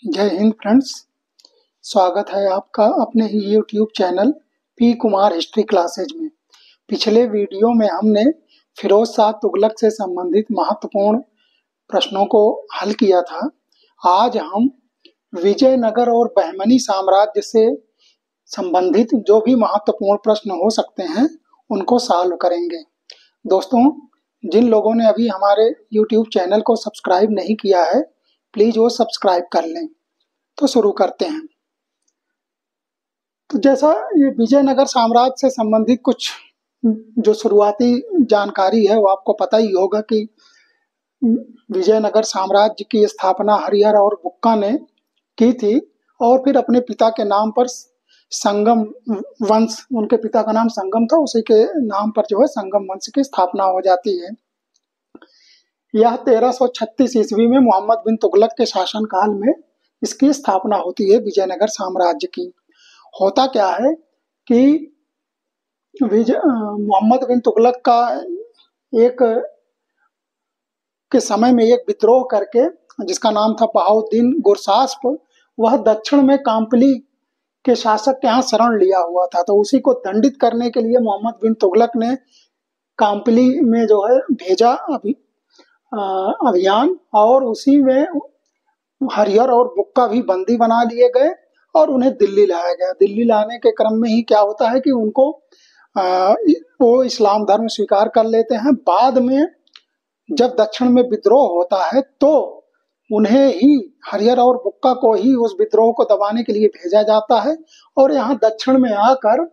जय हिंद फ्रेंड्स। स्वागत है आपका अपने ही YouTube channel P Kumar history classes में। पिछले वीडियो में हमने फिरोज शाह तुगलक से संबंधित महत्वपूर्ण प्रश्नों को हल किया था। आज हम विजयनगर और बहमनी साम्राज्य से संबंधित जो भी महत्वपूर्ण प्रश्न हो सकते हैं उनको सॉल्व करेंगे। दोस्तों, जिन लोगों ने अभी हमारे यूट्यूब चैनल को सब्सक्राइब नहीं किया है, प्लीज वो सब्सक्राइब कर लें। तो शुरू करते हैं। तो जैसा ये विजयनगर साम्राज्य से संबंधित कुछ जो शुरुआती जानकारी है वो आपको पता ही होगा कि विजयनगर साम्राज्य की स्थापना हरिहर और बुक्का ने की थी और फिर अपने पिता के नाम पर संगम वंश, उनके पिता का नाम संगम था, उसी के नाम पर जो है संगम वंश की स्थापना हो जाती है। यह 1336 ईस्वी में मोहम्मद बिन तुगलक के शासनकाल में इसकी स्थापना होती है विजयनगर साम्राज्य की। होता क्या है कि मोहम्मद बिन तुगलक का एक के समय में एक विद्रोह करके, जिसका नाम था बहाउद्दीन गुरसास्प, वह दक्षिण में काम्पली के शासक के यहाँ शरण लिया हुआ था। तो उसी को दंडित करने के लिए मोहम्मद बिन तुगलक ने काम्पली में जो है भेजा अभियान, और उसी में हरिहर और बुक्का भी बंदी बना लिए गए और उन्हें दिल्ली लाया गया। दिल्ली लाने के क्रम में ही क्या होता है कि उनको वो इस्लाम धर्म स्वीकार कर लेते हैं। बाद में जब दक्षिण में विद्रोह होता है तो उन्हें ही, हरिहर और बुक्का को ही उस विद्रोह को दबाने के लिए भेजा जाता है और यहाँ दक्षिण में आकर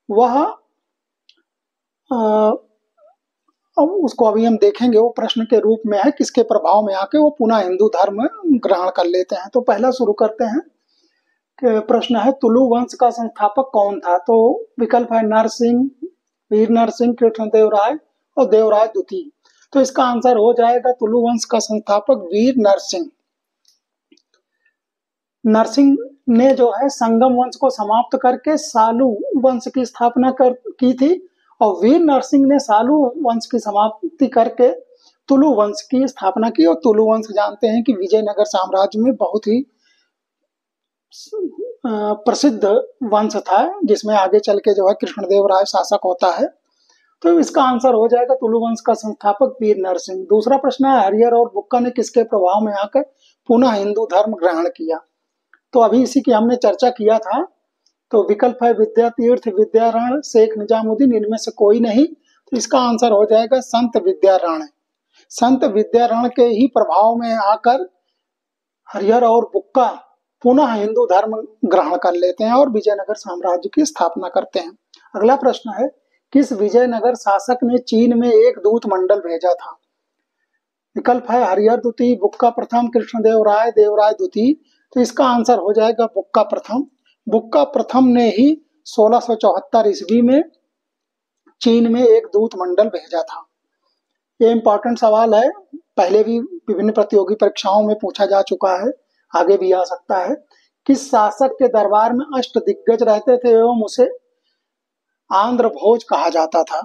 वह अब उसको अभी हम देखेंगे, वो प्रश्न के रूप में है, किसके प्रभाव में आके वो पुनः हिंदू धर्म ग्रहण कर लेते हैं। तो पहला शुरू करते हैं कि प्रश्न है तुलु वंश का संस्थापक कौन था। तो विकल्प है नरसिंह, वीर नरसिंह, कृष्णदेव राय और देवराय द्वितीय। तो इसका आंसर हो जाएगा तुलु वंश का संस्थापक वीर नरसिंह। नरसिंह ने जो है संगम वंश को समाप्त करके सालू वंश की स्थापना की थी और वीर नरसिंह ने सालू वंश की समाप्ति करके तुलु वंश की स्थापना की। और तुलु वंश जानते हैं कि विजयनगर साम्राज्य में बहुत ही प्रसिद्ध वंश था, जिसमें आगे चल के जो है कृष्णदेव राय शासक होता है। तो इसका आंसर हो जाएगा तुलु वंश का संस्थापक वीर नरसिंह। दूसरा प्रश्न है हरिहर और बुक्का ने किसके प्रभाव में आकर पुनः हिंदू धर्म ग्रहण किया। तो अभी इसी की हमने चर्चा किया था। तो विकल्प है विद्यातीर्थ, विद्यारण, शेख निजामुद्दीन, इनमें से कोई नहीं। तो इसका आंसर हो जाएगा संत विद्यारण। संत विद्यारण के ही प्रभाव में आकर हरिहर और बुक्का पुनः हिंदू धर्म ग्रहण कर लेते हैं और विजयनगर साम्राज्य की स्थापना करते हैं। अगला प्रश्न है किस विजयनगर शासक ने चीन में एक दूत मंडल भेजा था। विकल्प है हरिहर द्वितीय, बुक्का प्रथम, कृष्णदेव राय, देवराय द्वितीय। तो इसका आंसर हो जाएगा बुक्का प्रथम। बुक्का प्रथम ने ही 1674 ईस्वी में चीन में एक दूत मंडल भेजा था। ये इंपॉर्टेंट सवाल है, पहले भी विभिन्न प्रतियोगी परीक्षाओं में पूछा जा चुका है, आगे भी आ सकता है। किस शासक के दरबार में अष्ट दिग्गज रहते थे एवं उसे आंध्र भोज कहा जाता था।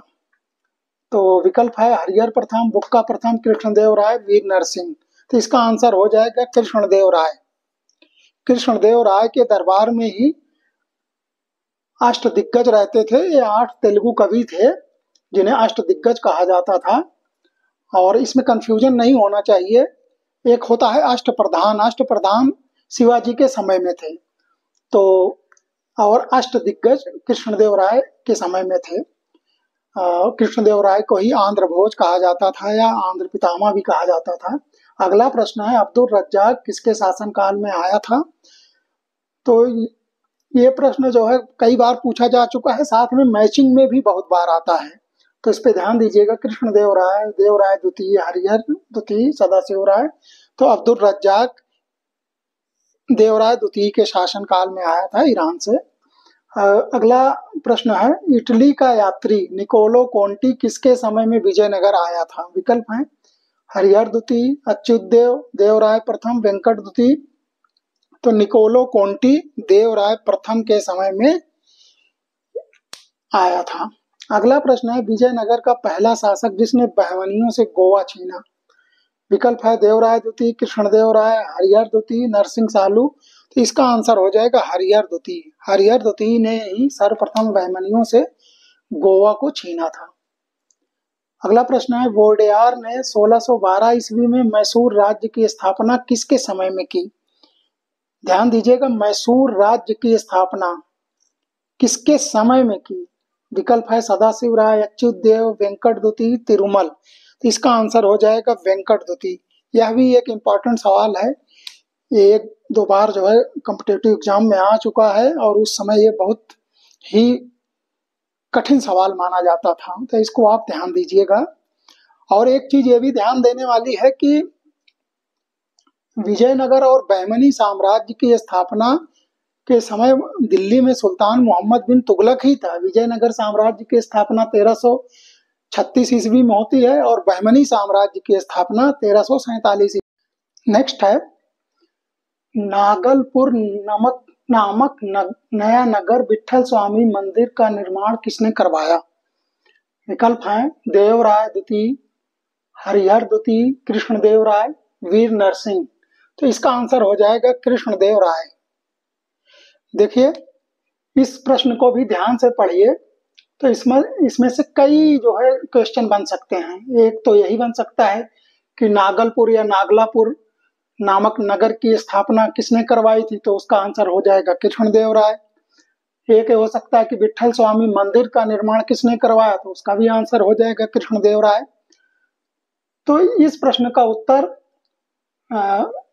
तो विकल्प है हरिहर प्रथम, बुक्का प्रथम, कृष्णदेव राय, वीर नरसिंह। तो इसका आंसर हो जाएगा कृष्णदेव राय। कृष्णदेव राय के दरबार में ही अष्ट दिग्गज रहते थे। ये 8 तेलुगु कवि थे जिन्हें अष्ट दिग्गज कहा जाता था। और इसमें कंफ्यूजन नहीं होना चाहिए, एक होता है अष्ट प्रधान। अष्ट प्रधान शिवाजी के समय में थे, तो और अष्ट दिग्गज कृष्णदेव राय के समय में थे। कृष्णदेव राय को ही आंध्र भोज कहा जाता था या आंध्र पितामह भी कहा जाता था। अगला प्रश्न है अब्दुल रज्जाक किसके शासनकाल में आया था। तो ये प्रश्न जो है कई बार पूछा जा चुका है, साथ में मैचिंग में भी बहुत बार आता है, तो इस पे ध्यान दीजिएगा। कृष्णदेव राय, देवराय द्वितीय, हरिहर द्वितीय, सदाशिव राय। तो अब्दुल रज्जाक देवराय द्वितीय के शासनकाल में आया था ईरान से। अगला प्रश्न है इटली का यात्री निकोलो कोंटी किसके समय में विजयनगर आया था। विकल्प है हरिहर द्वितीय, अच्युतदेव, देवराय प्रथम, वेंकट द्वितीय। तो निकोलो कोंटी देवराय प्रथम के समय में आया था। अगला प्रश्न है विजयनगर का पहला शासक जिसने बहमनियों से गोवा छीना। विकल्प है देवराय द्वितीय, कृष्णदेव राय, हरिहर द्वितीय, नरसिंह सालू। तो इसका आंसर हो जाएगा हरिहर द्वितीय। हरिहर द्वितीय ने ही सर्वप्रथम बहमनियों से गोवा को छीना था। अगला प्रश्न है वोडेयार ने 1612 ईस्वी में मैसूर राज्य की स्थापना किसके समय में की? ध्यान दीजिएगा, मैसूर राज्य की स्थापना किसके समय में की? विकल्प है सदाशिव राय, अच्युतदेव, वेंकट द्वितीय, तिरुमल। तो इसका आंसर हो जाएगा वेंकट द्वितीय। यह भी एक इम्पॉर्टेंट सवाल है, ये एक दो बार जो है कॉम्पिटिटिव एग्जाम में आ चुका है और उस समय ये बहुत ही कठिन सवाल माना जाता था, तो इसको आप ध्यान दीजिएगा। और एक चीज ये भी ध्यान देने वाली है कि विजयनगर और बहमनी साम्राज्य की स्थापना के समय दिल्ली में सुल्तान मोहम्मद बिन तुगलक ही था। विजयनगर साम्राज्य की स्थापना 1336 ईस्वी में होती है और बहमनी साम्राज्य की स्थापना 1347 ईस्वी। नेक्स्ट है नागलपुर नामक नया नगर विठल स्वामी मंदिर का निर्माण किसने करवाया? विकल्प है देवराय द्वितीय, हरिहर द्वितीय, कृष्णदेव राय, वीर नरसिंह। तो इसका आंसर हो जाएगा कृष्णदेव राय। देखिए इस प्रश्न को भी ध्यान से पढ़िए, तो इसमें से कई जो है क्वेश्चन बन सकते हैं। एक तो यही बन सकता है कि नागलपुर या नागलापुर नामक नगर की स्थापना किसने करवाई थी, तो उसका आंसर हो जाएगा कृष्णदेव राय। एक हो सकता है कि विठल स्वामी मंदिर का निर्माण किसने करवाया, तो उसका भी आंसर हो जाएगा कृष्णदेव राय। तो इस प्रश्न का उत्तर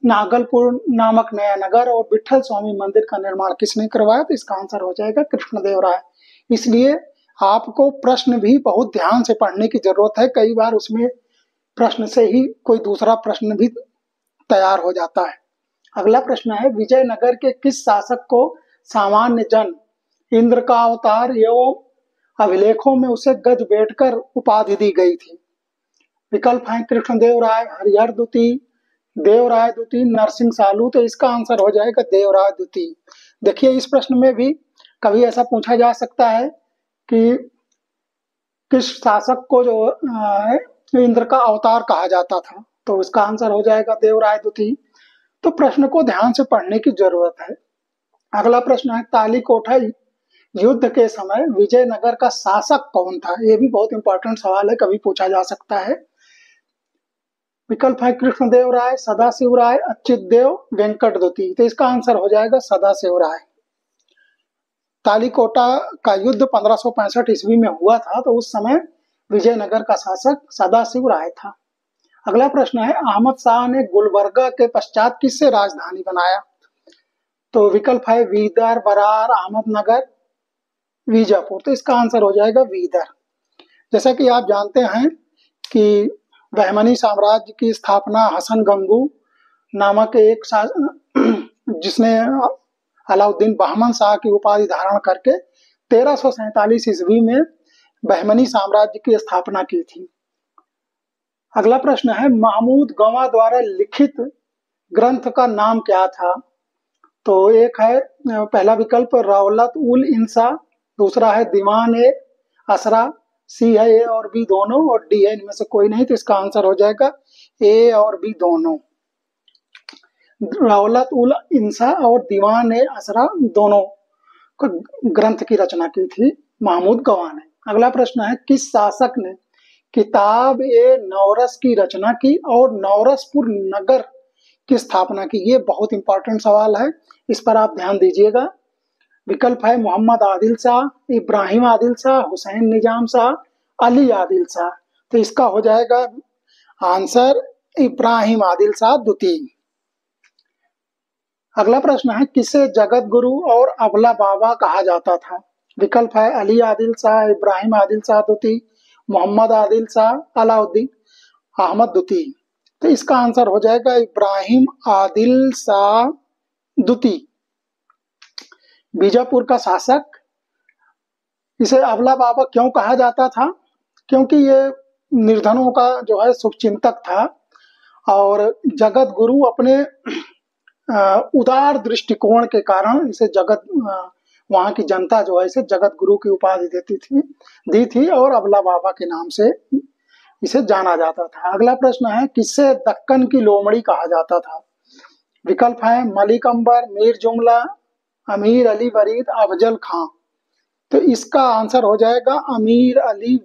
नागलपुर नामक नया नगर और विठल स्वामी मंदिर का निर्माण किसने करवाया, तो इसका आंसर हो जाएगा कृष्णदेव राय। इसलिए आपको प्रश्न भी बहुत ध्यान से पढ़ने की जरूरत है, कई बार उसमें प्रश्न से ही कोई दूसरा प्रश्न भी तैयार हो जाता है। अगला प्रश्न है विजयनगर के किस शासक को सामान्य जन इंद्र का अवतार एवं अभिलेखों में उसे गज बैठकर उपाधि दी गई थी? विकल्प है कृष्णदेव राय, हरिहर द्वितीय, देवराय द्वितीय, नरसिंह सालू। तो इसका आंसर हो जाएगा देवराय द्वितीय। देखिए इस प्रश्न में भी कभी ऐसा पूछा जा सकता है कि किस शासक को जो इंद्र का अवतार कहा जाता था, तो इसका आंसर हो जाएगा देवराय द्वितीय। तो प्रश्न को ध्यान से पढ़ने की जरूरत है। अगला प्रश्न है तालीकोटा युद्ध के समय विजयनगर का शासक कौन था? ये भी बहुत इंपॉर्टेंट सवाल है, कभी पूछा जा सकता है। विकल्प है कृष्णदेव राय, सदाशिव राय, अच्युतदेव, वेंकट द्वितीय। तो इसका आंसर हो जाएगा सदाशिव राय। तालीकोटा का युद्ध 1565 ईस्वी में हुआ था, तो उस समय विजयनगर का शासक सदाशिव राय था। अगला प्रश्न है अहमद शाह ने गुलबर्गा के पश्चात किससे राजधानी बनाया? तो विकल्प है बीदर, बरार, अहमदनगर, बीजापुर। तो इसका आंसर हो जाएगा बीदर। जैसा कि आप जानते हैं कि बहमनी साम्राज्य की स्थापना हसन गंगू नामक एक जिसने अलाउद्दीन बहमन शाह की उपाधि धारण करके 1347 ईस्वी में बहमनी साम्राज्य की स्थापना की थी। अगला प्रश्न है महमूद गवां द्वारा लिखित ग्रंथ का नाम क्या था? तो एक है पहला विकल्प रौलत उल इंसा, दूसरा है दीवान ए असरा, सी है ए और बी दोनों, और डी है इनमें से कोई नहीं। तो इसका आंसर हो जाएगा ए और बी दोनों। रौलत उल इंसा और दीवान ए असरा दोनों को ग्रंथ की रचना की थी महमूद गवां ने। अगला प्रश्न है किस शासक ने किताब ए नौरस की रचना की और नौरसपुर नगर की स्थापना की? ये बहुत इंपॉर्टेंट सवाल है, इस पर आप ध्यान दीजिएगा। विकल्प है मोहम्मद आदिल शाह, इब्राहिम आदिल शाह, हुसैन निजाम शाह, अली आदिल शाह। तो इसका हो जाएगा आंसर इब्राहिम आदिल शाह द्वितीय। अगला प्रश्न है किसे जगत गुरु और अबला बाबा कहा जाता था? विकल्प है अली आदिल शाह, इब्राहिम आदिल शाह द्वितीय, मोहम्मद आदिल शाह, अलाउद्दीन अहमद द्वितीय। तो इसका आंसर हो जाएगा इब्राहिम आदिल शाह द्वितीय। बीजापुर का शासक, इसे अबला बाबा क्यों कहा जाता था? क्योंकि ये निर्धनों का जो है शुभचिंतक था और जगत गुरु अपने उदार दृष्टिकोण के कारण इसे वहां की जनता जो है इसे जगत गुरु की उपाधि दी थी और अबला बाबा के नाम से इसे जाना जाता था। अगला प्रश्न है, किससे दक्कन की लोमड़ी कहा जाता था? विकल्प है मलिक अंबर, मीर जुमला, अमीर अली वरीद, अफजल खां। तो इसका आंसर हो जाएगा अमीर अली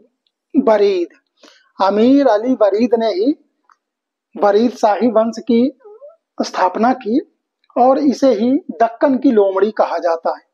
वरीद। अमीर अली वरीद ने ही वरीद शाही वंश की स्थापना की और इसे ही दक्कन की लोमड़ी कहा जाता है।